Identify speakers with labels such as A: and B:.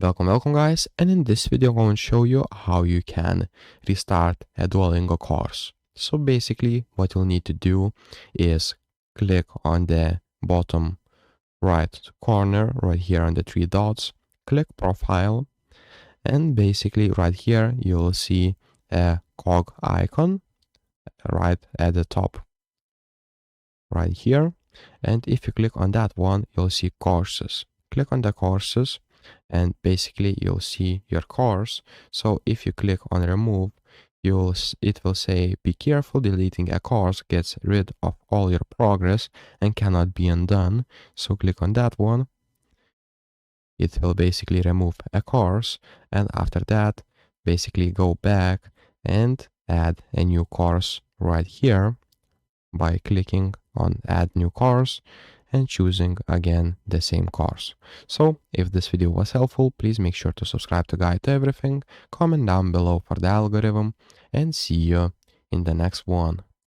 A: Welcome guys, and in this video I'm going to show you how you can restart a Duolingo course. So basically what you'll need to do is click on the bottom right corner right here on the three dots, click profile, and basically right here you'll see a cog icon right at the top right here, and if you click on that one you'll see courses. Click on the courses and basically you'll see your course. So if you click on remove, it will say be careful, deleting a course gets rid of all your progress and cannot be undone. So click on that one. It will basically remove a course, and after that basically go back and add a new course right here by clicking on add new course and choosing again the same course. So if this video was helpful, please make sure to subscribe to Guide to Everything, comment down below for the algorithm, and see you in the next one.